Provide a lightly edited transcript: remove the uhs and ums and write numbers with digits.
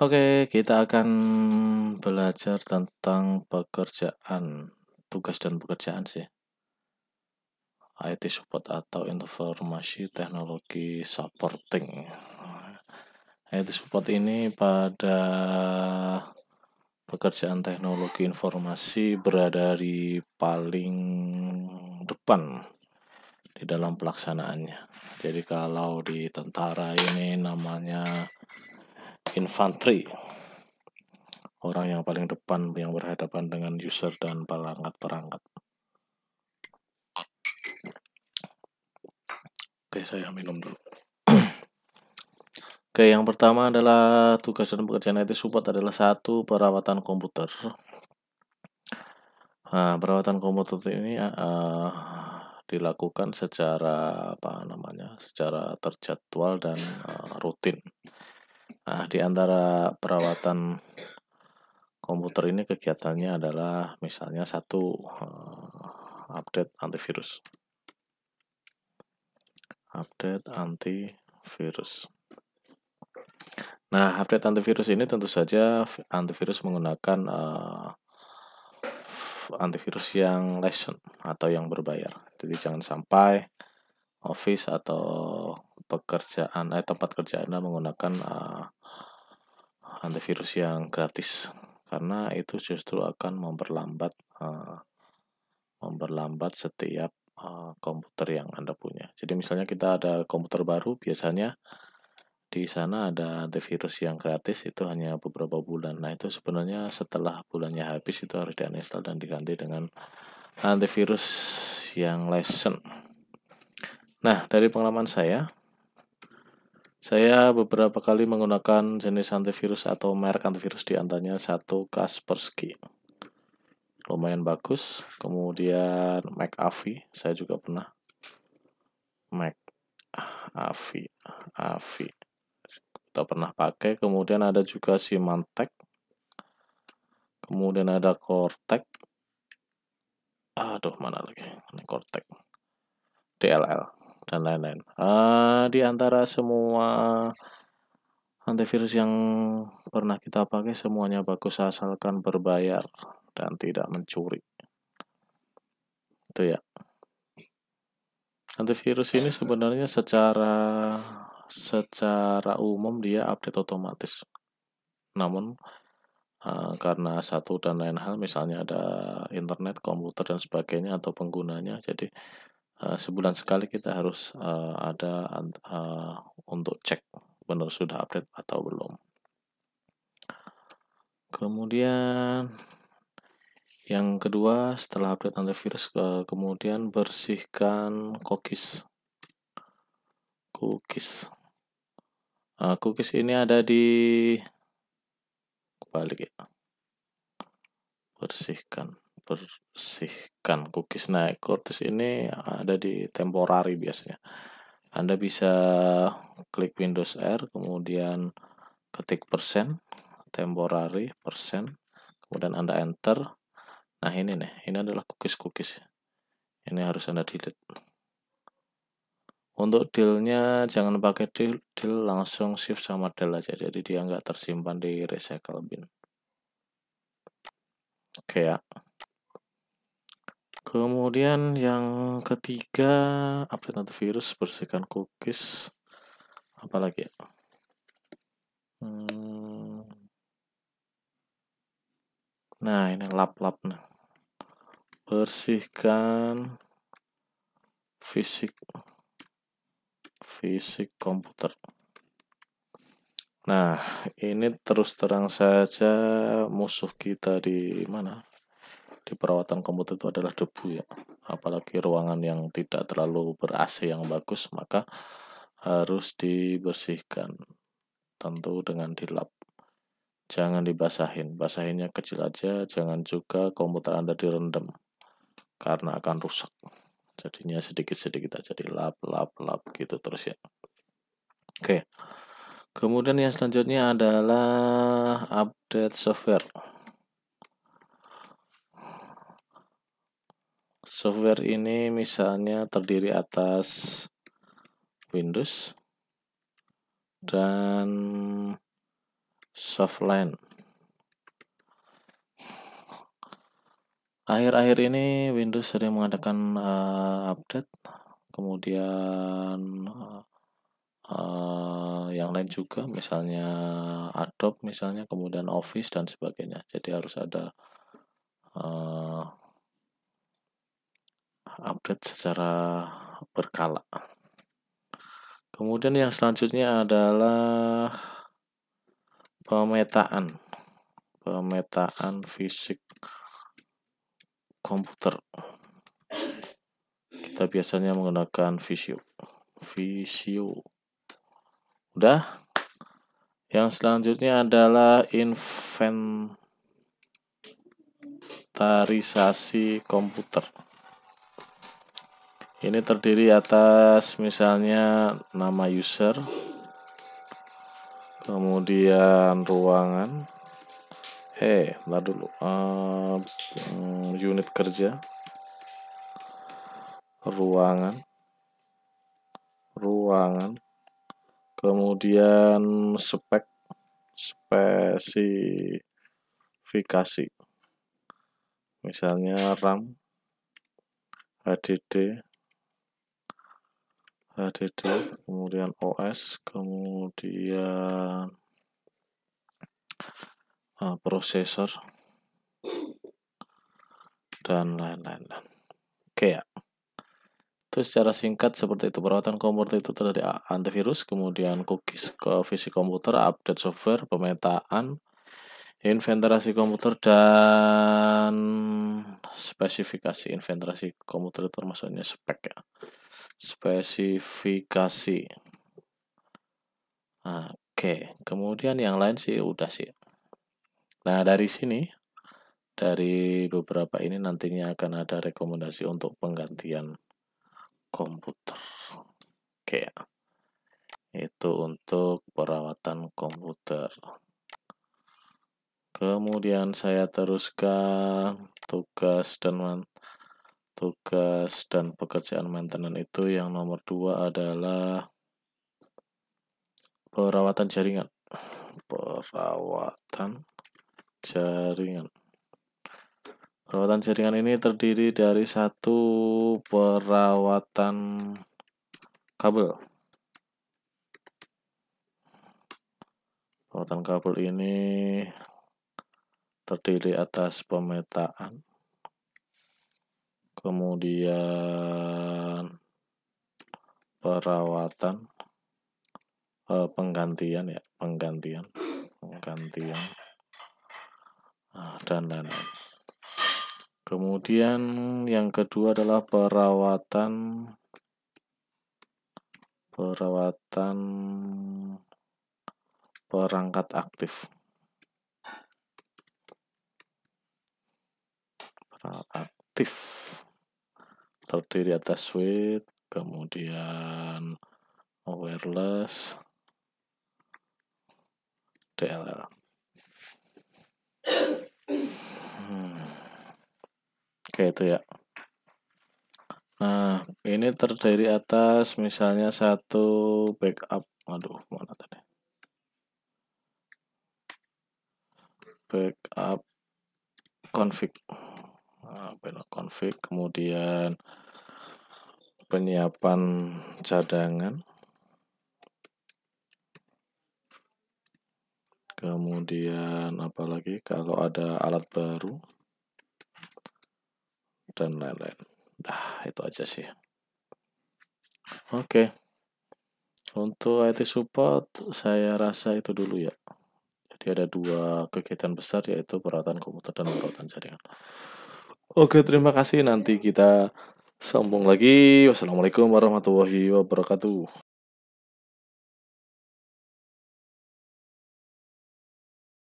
Oke, kita akan belajar tentang pekerjaan, tugas dan pekerjaan sih. IT support atau informasi teknologi supporting. IT support ini pada pekerjaan teknologi informasi berada di paling depan di dalam pelaksanaannya. Jadi kalau di tentara ini namanya infanteri, orang yang paling depan yang berhadapan dengan user dan perangkat-perangkat. Oke, saya minum dulu. Oke, yang pertama adalah tugas dan pekerjaan IT support adalah satu, perawatan komputer. Nah, perawatan komputer ini dilakukan secara secara terjadwal dan rutin. Nah, di antara perawatan komputer ini kegiatannya adalah misalnya satu, update antivirus. Nah, update antivirus ini tentu saja antivirus menggunakan antivirus yang license atau yang berbayar. Jadi jangan sampai office atau tempat kerja Anda menggunakan antivirus yang gratis, karena itu justru akan memperlambat setiap komputer yang Anda punya. Jadi misalnya kita ada komputer baru, biasanya di sana ada antivirus yang gratis, itu hanya beberapa bulan. Nah, itu sebenarnya setelah bulannya habis itu harus di-uninstall dan diganti dengan antivirus yang license. Nah, dari pengalaman saya beberapa kali menggunakan jenis antivirus atau merek antivirus, di antaranya satu Kaspersky, lumayan bagus. Kemudian McAfee, saya juga pernah McAfee kita pernah pakai. Kemudian ada juga Symantec, kemudian ada Cortec, mana lagi, Cortec, DLL, dan lain-lain. Di antara semua antivirus yang pernah kita pakai, semuanya bagus asalkan berbayar dan tidak mencuri. Itu ya. Antivirus ini sebenarnya secara umum dia update otomatis. Namun karena satu dan lain hal, misalnya ada internet, komputer dan sebagainya atau penggunanya, jadi sebulan sekali kita harus ada untuk cek benar sudah update atau belum. Kemudian yang kedua, setelah update antivirus, kemudian bersihkan cookies. Cookies ini ada di bersihkan cookies. Nah, cookies ini ada di temporary biasanya. Anda bisa klik Windows R, kemudian ketik temporary kemudian Anda enter. Nah, ini adalah cookies. Ini harus Anda delete. Untuk dealnya jangan pakai deal, langsung shift sama del aja, jadi dia nggak tersimpan di recycle bin. Oke ya. Kemudian yang ketiga, update antivirus, bersihkan cookies. Apalagi ya? Nah, ini lap. Bersihkan fisik komputer. Nah, ini terus terang saja musuh kita di mana? Di perawatan komputer itu adalah debu ya. Apalagi ruangan yang tidak terlalu ber-AC yang bagus, maka harus dibersihkan. Tentu dengan dilap. Jangan dibasahin. Basahinnya kecil aja, jangan juga komputer Anda direndam, karena akan rusak. Jadinya sedikit-sedikit aja dilap gitu terus ya. Oke. Kemudian yang selanjutnya adalah update software. Software ini misalnya terdiri atas Windows dan Softline. Akhir-akhir ini Windows sering mengadakan update, kemudian yang lain juga, misalnya Adobe, misalnya, kemudian Office dan sebagainya. Jadi harus ada update secara berkala. Kemudian yang selanjutnya adalah pemetaan fisik komputer. Kita biasanya menggunakan Visio. Udah. Yang selanjutnya adalah inventarisasi komputer. Ini terdiri atas misalnya nama user, kemudian ruangan, bentar dulu, unit kerja, ruangan, kemudian spesifikasi, misalnya RAM, HDD, kemudian OS, kemudian prosesor, dan lain-lain. Oke ya. Itu secara singkat seperti itu. Perawatan komputer itu terdiri dari antivirus, kemudian cookies, ke fisik komputer, update software, pemetaan, inventarisasi komputer, dan spesifikasi. Inventarisasi komputer itu termasuknya spek ya. Spesifikasi. Oke, kemudian yang lain sih udah sih. Nah, dari sini, dari beberapa ini nantinya akan ada rekomendasi untuk penggantian komputer. Oke, itu untuk perawatan komputer. Kemudian saya teruskan tugas dan pekerjaan maintenance itu yang nomor 2 adalah perawatan jaringan. Perawatan jaringan ini terdiri dari satu perawatan kabel. Perawatan kabel ini terdiri atas pemetaan, kemudian perawatan, penggantian, dan lain-lain. Kemudian yang kedua adalah perawatan perangkat aktif. Terdiri atas switch, kemudian wireless, DLL. Oke, itu ya. Nah, ini terdiri atas misalnya satu backup. Mana tadi? Backup config. Kemudian penyiapan cadangan. Kemudian apalagi kalau ada alat baru dan lain-lain. Nah, itu aja sih. Oke. Untuk IT support saya rasa itu dulu ya. Jadi ada 2 kegiatan besar, yaitu perawatan komputer dan perawatan jaringan. Oke, terima kasih. Nanti kita sambung lagi. Wassalamualaikum warahmatullahi wabarakatuh.